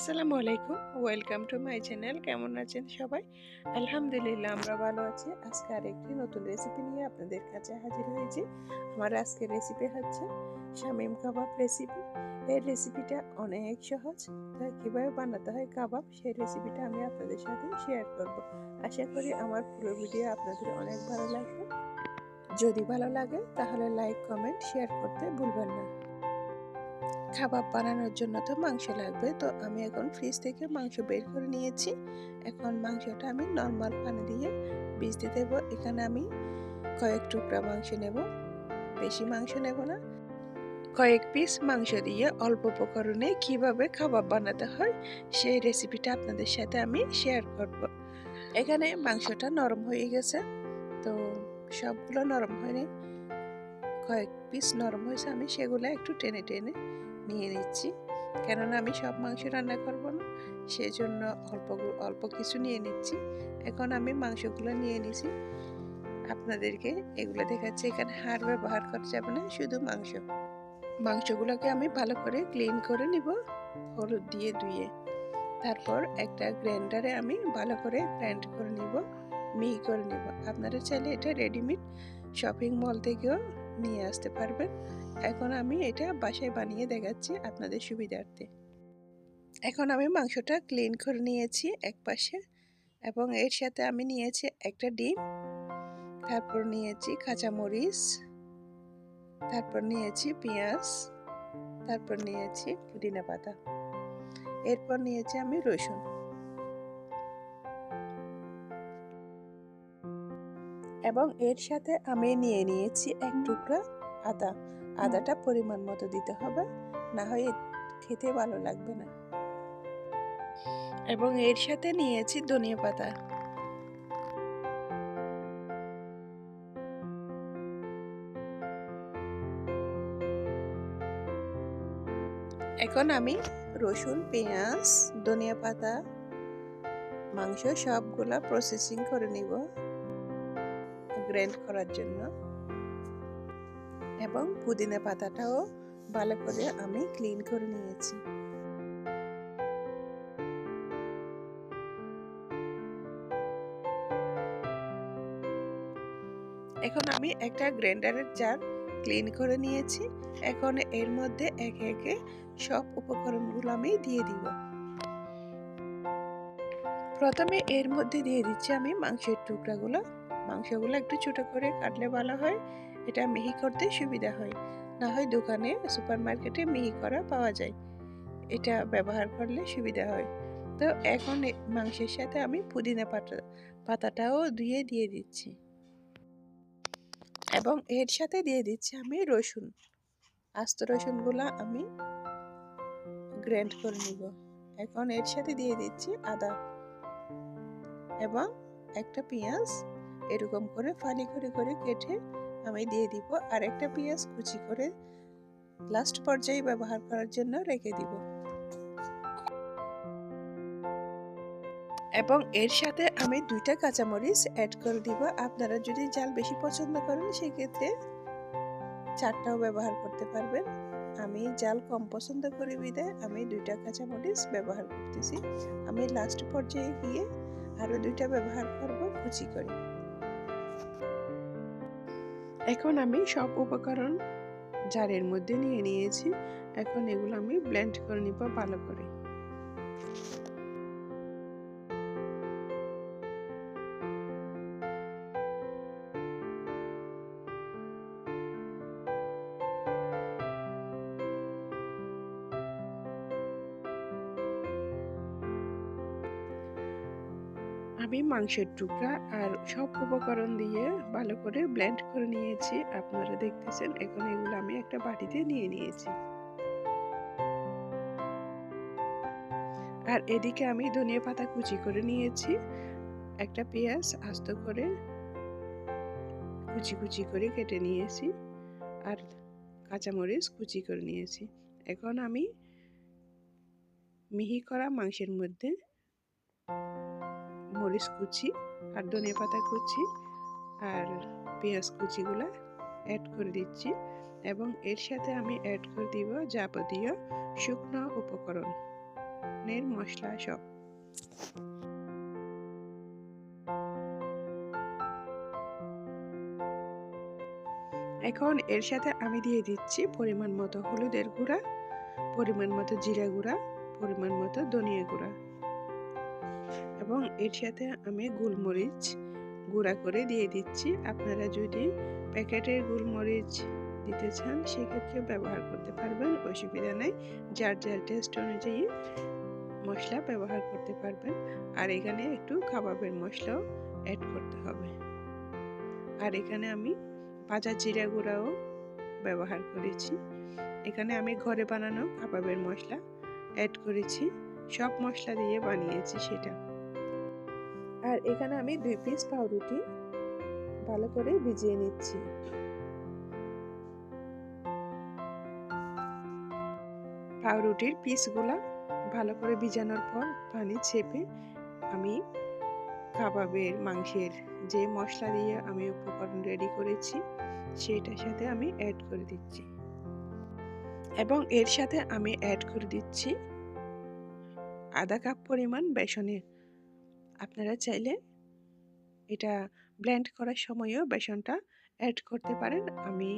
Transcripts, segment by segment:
আসসালামু আলাইকুম, welcome to my channel. কেমন আছেন সবাই? আলহামদুলিল্লাহ, আমরা ভালো আছি। আজকে আরেকটি নতুন রেসিপি নিয়ে আপনাদের কাছে হাজির হয়েছি। আমার আজকের রেসিপি হচ্ছে শামীম কাবাব রেসিপি। এই রেসিপিটা অনেক সহজ, তাই কীভাবে বানাতে হয় কাবাব সেই রেসিপিটা আমি আপনাদের সাথে শেয়ার করব। আশা করি আমার পুরো ভিডিও আপনাদের অনেক ভালো লাগবে। যদি ভালো লাগে তাহলে লাইক, কমেন্ট, শেয়ার করতে ভুলবেন না। কাবাব বানানোর জন্য তো মাংস লাগবে, তো আমি এখন ফ্রিজ থেকে মাংস বের করে নিয়েছি। এখন মাংসটা আমি নর্মাল পানি দিয়ে ভিজতে দেবো। এখানে আমি কয়েক টুকরা মাংস নেব, বেশি মাংস নেব না। কয়েক পিস মাংস দিয়ে অল্প উপকরণে কিভাবে কাবাব বানাতে হয় সেই রেসিপিটা আপনাদের সাথে আমি শেয়ার করব। এখানে মাংসটা নরম হয়ে গেছে, তো সবগুলো নরম হয়নি, কয়েক পিস নরম হয়েছে। আমি সেগুলো একটু টেনে টেনে নিয়ে নিচ্ছি, কেননা আমি সব মাংস রান্না করব না, সেই জন্য অল্প কিছু নিয়ে নিচ্ছি। এখন আমি মাংসগুলো নিয়ে নিছি, আপনাদেরকে এগুলো দেখাচ্ছি। এখানে হাড় ব্যবহার করা যাবে না, শুধু মাংসগুলোকে আমি ভালো করে ক্লিন করে নিব হলুদ দিয়ে ধুয়ে। তারপর একটা গ্রাইন্ডারে আমি ভালো করে গ্রাইন্ড করে নিব, মিহি করে নিব। আপনারা চাইলে এটা রেডিমেড শপিং মল থেকেও নিয়ে আসতে পারবেন। এখন আমি এটা বাসায় বানিয়ে দেখাচ্ছি আপনাদের সুবিধার্থে। এখন আমি মাংসটা ক্লিন করে নিয়েছি এক পাশে, এবং এর সাথে আমি নিয়েছি একটা ডিম, তারপর নিয়েছি কাঁচামরিচ, তারপর নিয়েছি পেঁয়াজ, তারপর নিয়েছি পুদিনা পাতা, এরপর নিয়েছি আমি রসুন, এবং এর সাথে আমি নিয়ে নিয়েছি এক টুকরা আদা। আদাটা পরিমাণ মতো দিতে হবে, না হয় খেতে ভালো লাগবে না। এবং এর সাথে নিয়েছি ধনিয়া পাতা। এখন আমি রসুন, পেঁয়াজ, ধনিয়া পাতা, মাংস সবগুলা প্রসেসিং করে নিব গ্রাইন্ড করার জন্য, এবং পুদিনা পাতাটাও ভালো করে আমি ক্লিন করে নিয়েছি। এখন আমি একটা গ্রাইন্ডারের জার ক্লিন করে নিয়েছি। এখন এর মধ্যে একে একে সব উপকরণগুলো আমি দিয়ে দিব। প্রথমে এর মধ্যে দিয়ে দিচ্ছি আমি মাংসের টুকরাগুলো। মাংসগুলো একটু ছোট করে কাটলে ভালো হয়, এটা মিহি করতে সুবিধা হয়। না হয় দোকানে সুপার মার্কেটে মিহি করা পাওয়া যায়, এটা ব্যবহার করলে সুবিধা হয়। তো এখন মাংসের সাথে আমি পুদিনা পাতাটাও ধুয়ে দিয়ে দিচ্ছি, এবং এর সাথে দিয়ে দিচ্ছি আমি রসুন। আস্ত রসুনগুলো আমি গ্রাইন্ড করে নিব। এখন এর সাথে দিয়ে দিচ্ছি আদা, এবং একটা পেঁয়াজ এরকম করে ফালি করে করে কেটে আমি দিয়ে দিব। আর একটা পেঁয়াজ কুচি করে লাস্ট পর্যায়ে ব্যবহার করার জন্য রেখে দিব। এবং এর সাথে আমি 2টা কাঁচামরিচ অ্যাড করে দিব। আপনারা যদি ঝাল বেশি পছন্দ করেন সেক্ষেত্রে 4টাও ব্যবহার করতে পারবেন। আমি ঝাল কম পছন্দ করি বিধায় আমি 2টা কাঁচামরিচ ব্যবহার করতেছি। আমি লাস্ট পর্যায়ে গিয়ে আরো 2টা ব্যবহার করব কুচি করে। এখন আমি সব উপকরণ জারের মধ্যে নিয়ে নিয়েছি। এখন এগুলো আমি ব্লেন্ড করে নিব ভালো করে। আমি মাংসের টুকরা আর সব উপকরণ দিয়ে ভালো করে ব্লেন্ড করে নিয়েছি, আপনারা দেখতেছেন। এখন এগুলো আমি একটা বাটিতে নিয়ে নিয়েছি। আর এদিকে আমি ধনিয়া পাতা কুচি করে নিয়েছি, একটা পেঁয়াজ আস্ত করে কুচি কুচি করে কেটে নিয়েছি, আর কাঁচামরিচ কুচি করে নিয়েছি। এখন আমি মিহি করা মাংসের মধ্যে মরিচ কুচি আর ধনিয়া পাতা কুচি আর পেঁয়াজ কুচিগুলো অ্যাড করে দিচ্ছি, এবং এর সাথে আমি অ্যাড করে দিব যাবতীয় শুকনো উপকরণ। ধরনের মশলা সব। এখন এর সাথে আমি দিয়ে দিচ্ছি পরিমাণ মতো হলুদের গুঁড়া, পরিমাণ মতো জিরা গুঁড়া, পরিমাণ মতো ধনিয়া গুঁড়া এবং এর সাথে আমি গোলমরিচ গুঁড়া করে দিয়ে দিচ্ছি। আপনারা যদি প্যাকেটের গোলমরিচ দিতে চান সেক্ষেত্রে ব্যবহার করতে পারবেন, অসুবিধা নেই। যার যার টেস্ট অনুযায়ী মশলা ব্যবহার করতে পারবেন। আর এখানে একটু কাবাবের মশলাও অ্যাড করতে হবে। আর এখানে আমি ভাজা জিরা গুঁড়াও ব্যবহার করেছি। এখানে আমি ঘরে বানানো কাবাবের মশলা অ্যাড করেছি, সব মশলা দিয়ে বানিয়েছি সেটা। আর এখানে আমি 2 পিস পাউরুটি ভালো করে ভিজিয়ে নিচ্ছি। পাউরুটির পিসগুলা ভালো করে ভিজানোর পর পানি চেপে আমি কাবাবের মাংসের যে মশলা দিয়ে আমি উপকরণ রেডি করেছি সেটার সাথে আমি অ্যাড করে দিচ্ছি এবং এর সাথে আমি অ্যাড করে দিচ্ছি আধা কাপ পরিমাণ বেসনের। আপনারা চাইলে এটা ব্লেন্ড করার সময়ও বেসনটা অ্যাড করতে পারেন। আমি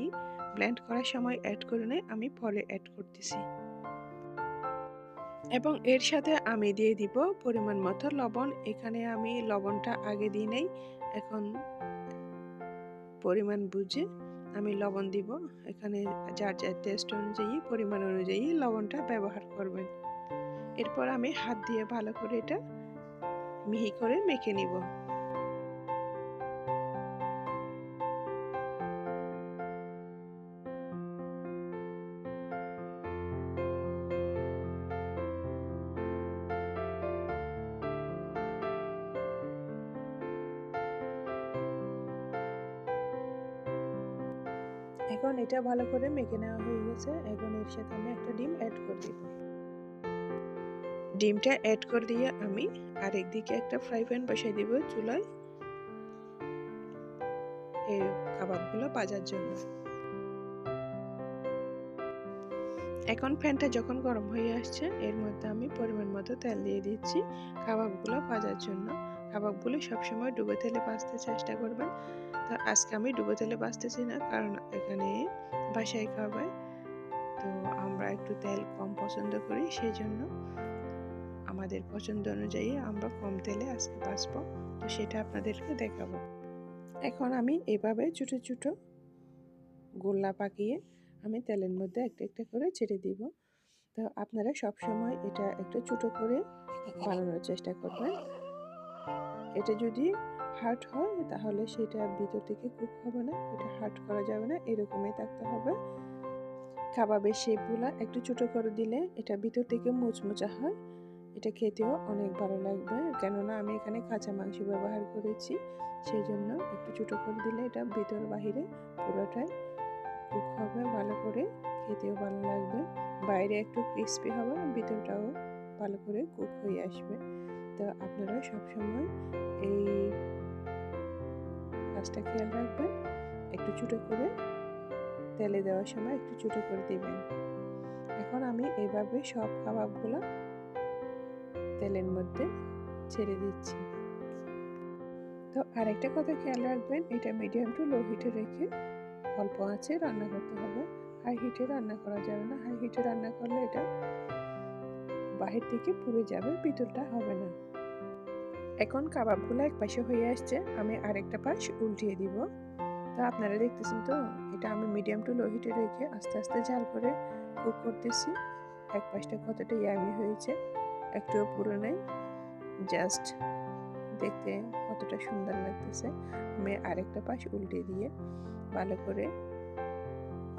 ব্লেন্ড করার সময় অ্যাড করে নেই, আমি পরে অ্যাড করতেছি। এবং এর সাথে আমি দিয়ে দিব পরিমাণ মতো লবণ। এখানে আমি লবণটা আগে দিই নাই, এখন পরিমাণ বুঝে আমি লবণ দিব। এখানে যার যার টেস্ট অনুযায়ী পরিমাণ অনুযায়ী লবণটা ব্যবহার করবেন। এরপর আমি হাত দিয়ে ভালো করে এটা মিহি করে মেখে নিব। এখন এটা ভালো করে মেখে নেওয়া হয়ে গেছে। এখন এর সাথে আমি একটা ডিম অ্যাড করে দিব। ডিমটা অ্যাড করে দিয়ে আমি আরেকদিকে একটা ফ্রাই প্যান বসাই দিব চুলায় এই কাবাবগুলো ভাজার জন্য। এখন প্যানটা যখন গরম হয়ে আসছে এর মধ্যে আমি পরিমাণ মতো তেল দিয়ে দিচ্ছি কাবাবগুলো ভাজার জন্য। কাবাবগুলো সবসময় ডুবো তেলে ভাজতে চেষ্টা করবেন। তো আজকে আমি ডুবো তেলে ভাজতেছি না, কারণ এখানে বাসায় খাবে, তো আমরা একটু তেল কম পছন্দ করি, সেই জন্য আমাদের পছন্দ অনুযায়ী আমরা কম তেলে আজকে ভাজবো, তো সেটা আপনাদেরকে দেখাবো। এখন আমি এভাবে ছোটো ছোটো গোল্লা পাকিয়ে আমি তেলের মধ্যে একটা একটা করে ছেড়ে দিব। তো আপনারা সব সময় এটা একটু ছোটো করে বানানোর চেষ্টা করবেন। এটা যদি হার্ড হয় তাহলে সেটা ভিতর থেকে কুক হবে না, এটা হার্ড করা যাবে না, এরকমই থাকতে হবে। কাবাবের শেপগুলো একটু ছোটো করে দিলে এটা ভিতর থেকে মুচমুচা হয়, এটা খেতেও অনেক ভালো লাগবে। কেননা আমি এখানে কাঁচা মাংস ব্যবহার করেছি, সেই জন্য একটু ছোটো করে দিলে এটা ভিতর বাহিরে পুরোটাই কুক হবে ভালো করে, খেতেও ভালো লাগবে। বাইরে একটু ক্রিস্পি হবে, ভিতরটাও ভালো করে কুক হয়ে আসবে। তো আপনারা সবসময় এই কাজটা খেয়াল রাখবেন, একটু ছোটো করে তেলে দেওয়ার সময় একটু ছোটো করে দিবেন। এখন আমি এইভাবে সব কাবাবগুলো তেলের মধ্যে ছেড়ে দিচ্ছি। তো আরেকটা কথা খেয়াল রাখবেন, এটা মিডিয়াম টু লো হিটে রেখে অল্প আঁচে রান্না করতে হবে। হাই হিটে রান্না করা যাবে না, হাই হিটে রান্না করলে এটা বাহির থেকে পুড়ে যাবে, ভিতরটা হবে না। এখন কাবাবগুলো এক পাশে হয়ে আসছে, আমি আরেকটা পাশ উল্টিয়ে দিব। তো আপনারা দেখতেছেন তো, এটা আমি মিডিয়াম টু লো হিটে রেখে আস্তে আস্তে জাল করে কুক করতেছি। এক পাশটা কতটা ইয়ামি হয়েছে, একটুও পুরো নেই, জাস্ট দেখতে কতটা সুন্দর লাগতেছে। আমি আরেকটা পাশ উল্টে দিয়ে ভালো করে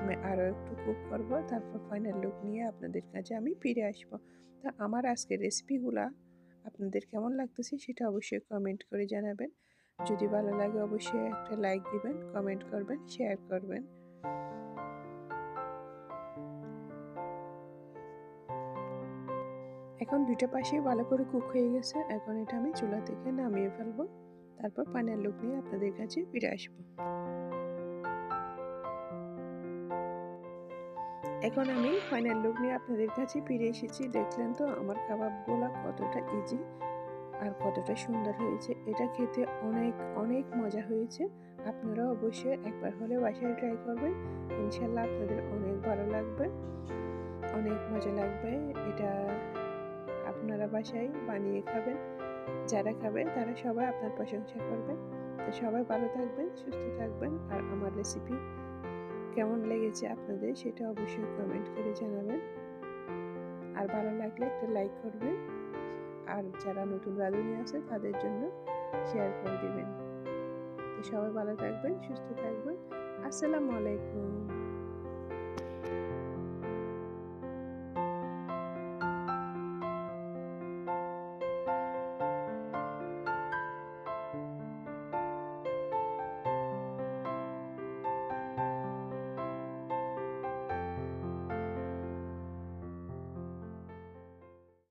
আমি আরও একটু কুক করব, তারপর ফাইনাল লুক নিয়ে আপনাদের কাছে আমি ফিরে আসব। তা আমার আজকের রেসিপিগুলা আপনাদের কেমন লাগতেছে সেটা অবশ্যই কমেন্ট করে জানাবেন। যদি ভালো লাগে অবশ্যই একটা লাইক দিবেন, কমেন্ট করবেন, শেয়ার করবেন। এখন দুইটা পাশেই ভালো করে কুক হয়ে গেছে, এখন এটা আমি চুলা থেকে নামিয়ে ফেলবো, তারপর ফাইনাল লুক নিয়ে আপনাদের কাছে ফিরে আসবো। এখন আমি ফাইনাল লুক নিয়ে আপনাদের কাছে ফিরে এসেছি। দেখলেন তো আমার কাবাবগুলো কতটা ইজি আর কতটা সুন্দর হয়েছে। এটা খেতে অনেক অনেক মজা হয়েছে। আপনারা অবশ্যই একবার হলে বাসায় ট্রাই করবেন। ইনশাল্লাহ আপনাদের অনেক ভালো লাগবে, অনেক মজা লাগবে। এটা আপনারা বাসায় বানিয়ে খাবেন। যারা খাবে তারা সবাই আপনার প্রশংসা করবে। তো সবাই ভালো থাকবেন, সুস্থ থাকবেন। আর আমার রেসিপি কেমন লেগেছে আপনাদের সেটা অবশ্যই কমেন্ট করে জানাবেন। আর ভালো লাগলে একটা লাইক করবেন। আর যারা নতুন রাঁধুনি আছে তাদের জন্য শেয়ার করে দিবেন। তো সবাই ভালো থাকবেন, সুস্থ থাকবেন। আসসালামু আলাইকুম।